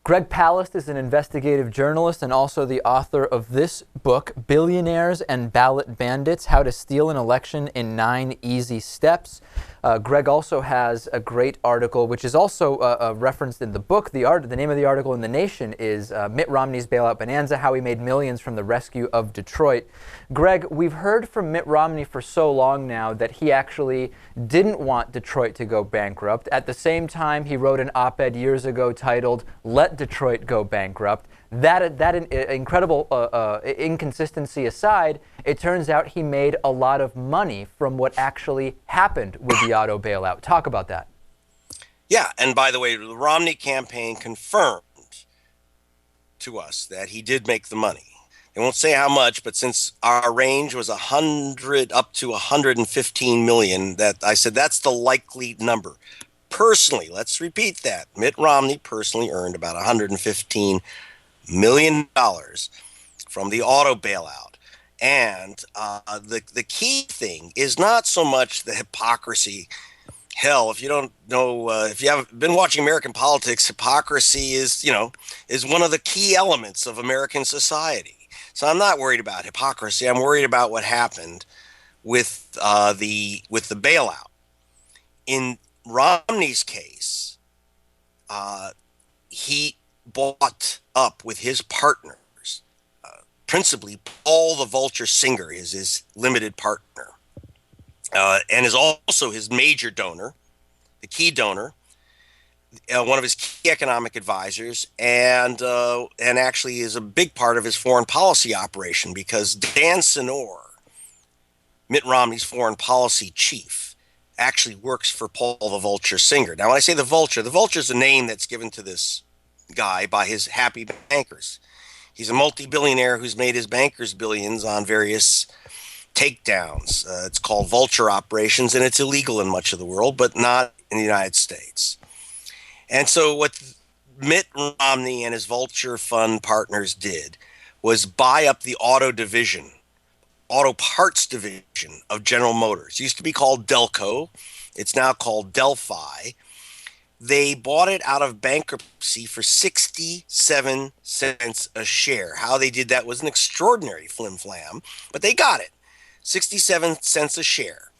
Greg Palast is an investigative journalist and also the author of this book, Billionaires and Ballot Bandits: How to Steal an Election in 9 Easy Steps. Greg also has a great article, which is also referenced in the book. The name of the article in The Nation is Mitt Romney's Bailout Bonanza: How He Made Millions from the Rescue of Detroit. Greg, we've heard from Mitt Romney for so long now that he actually didn't want Detroit to go bankrupt. At the same time, he wrote an op-ed years ago titled "Let Detroit Go Bankrupt." That incredible inconsistency aside, it turns out he made a lot of money from what actually happened with the auto bailout. Talk about that. Yeah, and by the way, the Romney campaign confirmed to us that he did make the money. They won't say how much, but since our range was 100 up to 115 million, that I said that's the likely number. Personally, let's repeat that. Mitt Romney personally earned about $115 million from the auto bailout. And the key thing is not so much the hypocrisy. Hell, if you don't know, if you haven't been watching American politics, hypocrisy is one of the key elements of American society. So I'm not worried about hypocrisy. I'm worried about what happened with the bailout. In Romney's case, he bought up with his partners, principally Paul the Vulture Singer is his limited partner, and is also his major donor, the key donor, one of his key economic advisors, and actually is a big part of his foreign policy operation, because Dan Senor, Mitt Romney's foreign policy chief, actually works for Paul the Vulture Singer. Now, when I say the Vulture is a name that's given to this guy by his happy bankers. He's a multi-billionaire who's made his bankers billions on various takedowns. It's called vulture operations, and it's illegal in much of the world, but not in the United States. And so what Mitt Romney and his vulture fund partners did was buy up the auto parts division of General Motors. It used to be called Delco. It's now called Delphi. They bought it out of bankruptcy for 67 cents a share. How they did that was an extraordinary flim-flam, but they got it. 67 cents a share.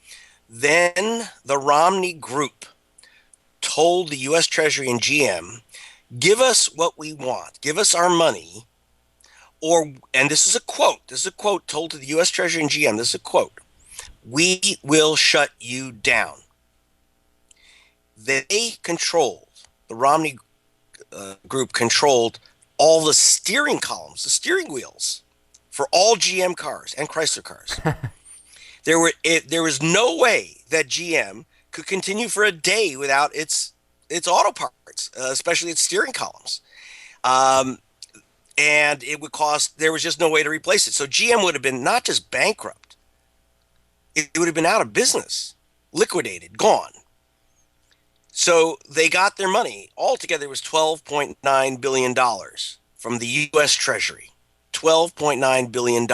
Then the Romney Group told the U.S. Treasury and GM, give us what we want. Give us our money. And this is a quote told to the U.S. Treasury and GM. This is a quote. We will shut you down. They controlled, the Romney Group controlled all the steering columns, the steering wheels for all GM cars and Chrysler cars. There was no way that GM could continue for a day without its auto parts, especially its steering columns. And it would cost, there was just no way to replace it. So GM would have been not just bankrupt, it would have been out of business, liquidated, gone. So they got their money. Altogether, it was $12.9 billion from the U.S. Treasury. $12.9 billion.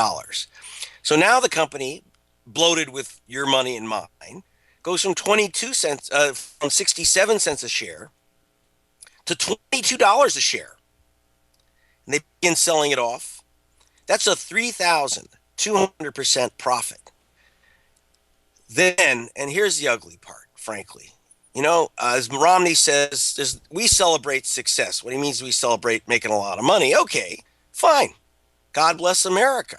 So now the company, bloated with your money and mine, goes from 67 cents a share to $22 a share. And they begin selling it off. That's a 3,200% profit. Then, and here's the ugly part, frankly. As Romney says, we celebrate success. What he means, we celebrate making a lot of money. Okay, fine. God bless America.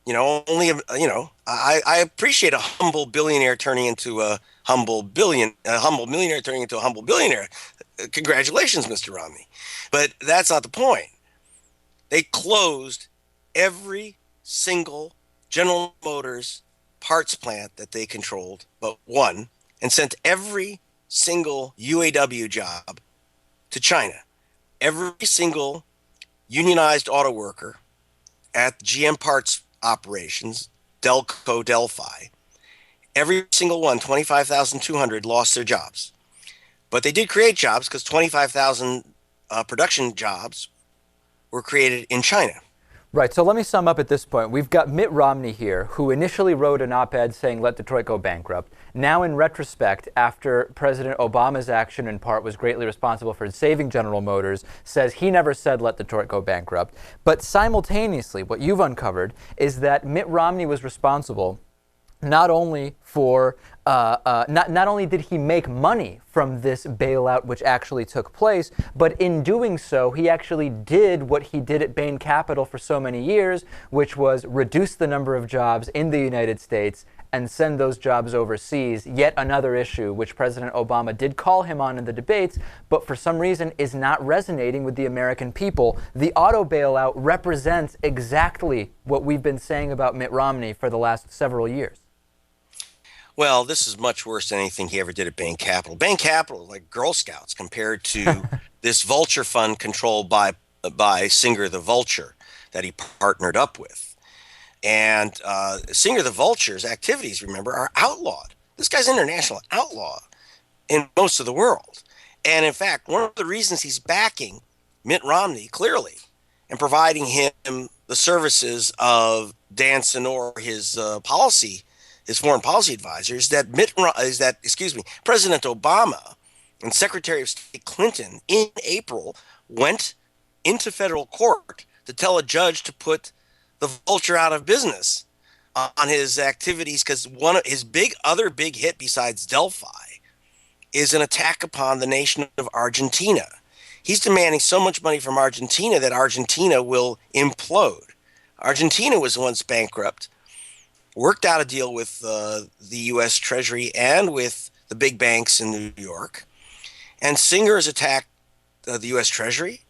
I appreciate a humble billionaire turning into a humble millionaire turning into a humble billionaire. Congratulations, Mr. Romney. But that's not the point. They closed every single General Motors parts plant that they controlled, but one, and sent every single UAW job to China. Every single unionized auto worker at GM parts operations, Delco, Delphi, every single one, 25,200, lost their jobs. But they did create jobs, because 25,000 production jobs were created in China. Right, so let me sum up at this point. We've got Mitt Romney here, who initially wrote an op-ed saying let Detroit go bankrupt. Now, in retrospect, after President Obama's action in part was greatly responsible for saving General Motors, says he never said let Detroit go bankrupt. But simultaneously, what you've uncovered is that Mitt Romney was responsible not only for not only did he make money from this bailout, which actually took place, but in doing so, he actually did what he did at Bain Capital for so many years, which was reduce the number of jobs in the United States and send those jobs overseas. Yet another issue which President Obama did call him on in the debates, but for some reason is not resonating with the American people. The auto bailout represents exactly what we've been saying about Mitt Romney for the last several years. Well, this is much worse than anything he ever did at Bain Capital. Bain Capital is like Girl Scouts compared to this vulture fund controlled by Singer the Vulture that he partnered up with. And Singer the Vulture's activities, remember, are outlawed. This guy's an international outlaw in most of the world. And in fact, one of the reasons he's backing Mitt Romney, clearly, and providing him the services of Dan Senor, his foreign policy advisor, is that President Obama and Secretary of State Clinton in April went into federal court to tell a judge to put the vulture out of business on his activities, because one of his other big hit besides Delphi is an attack upon the nation of Argentina. He's demanding so much money from Argentina that Argentina will implode. Argentina was once bankrupt, worked out a deal with the U.S. Treasury and with the big banks in New York. And Singer has attacked the U.S. Treasury.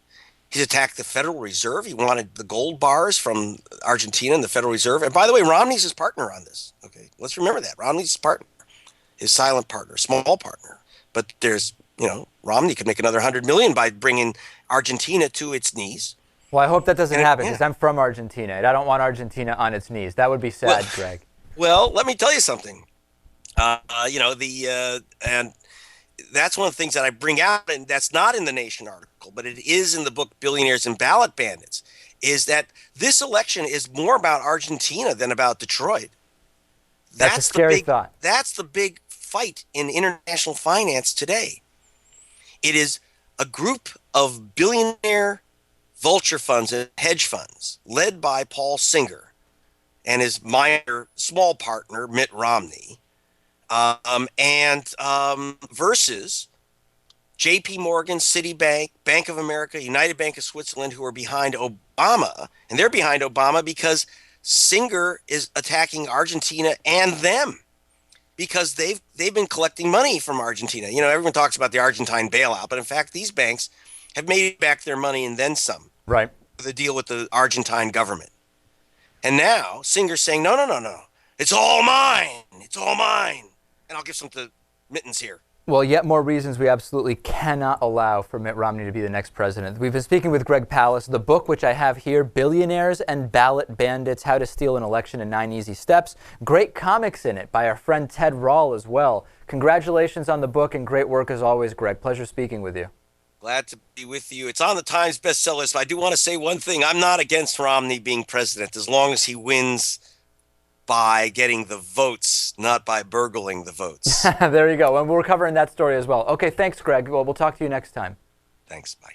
He's attacked the Federal Reserve. He wanted the gold bars from Argentina and the Federal Reserve. And by the way, Romney's his partner on this. Okay, let's remember that. Romney's his partner, his silent partner, small partner. But Romney could make another $100 million by bringing Argentina to its knees. Well, I hope that doesn't happen, because I'm from Argentina, and I don't want Argentina on its knees. That would be sad, Greg. Well, let me tell you something. And that's one of the things that I bring out, and that's not in the Nation article, but it is in the book Billionaires and Ballot Bandits, is that this election is more about Argentina than about Detroit. That's a scary thought. That's the big fight in international finance today. It is a group of billionaire vulture funds and hedge funds led by Paul Singer and his small partner, Mitt Romney, versus J.P. Morgan, Citibank, Bank of America, United Bank of Switzerland, who are behind Obama. And they're behind Obama because Singer is attacking Argentina and them, because they've been collecting money from Argentina. Everyone talks about the Argentine bailout, but in fact, these banks have made back their money and then some. Right. The deal with the Argentine government. And now Singer's saying, no. It's all mine. It's all mine. And I'll give some to Mittens here. Well, yet more reasons we absolutely cannot allow for Mitt Romney to be the next president. We've been speaking with Greg Palast. The book, which I have here, Billionaires and Ballot Bandits, How to Steal an Election in 9 Easy Steps. Great comics in it by our friend Ted Rall as well. Congratulations on the book and great work as always, Greg. Pleasure speaking with you. Glad to be with you. It's on the Times bestseller list. I do want to say one thing. I'm not against Romney being president as long as he wins by getting the votes, not by burgling the votes. There you go. And we're covering that story as well. Okay, thanks, Greg. Well, we'll talk to you next time. Thanks. Bye.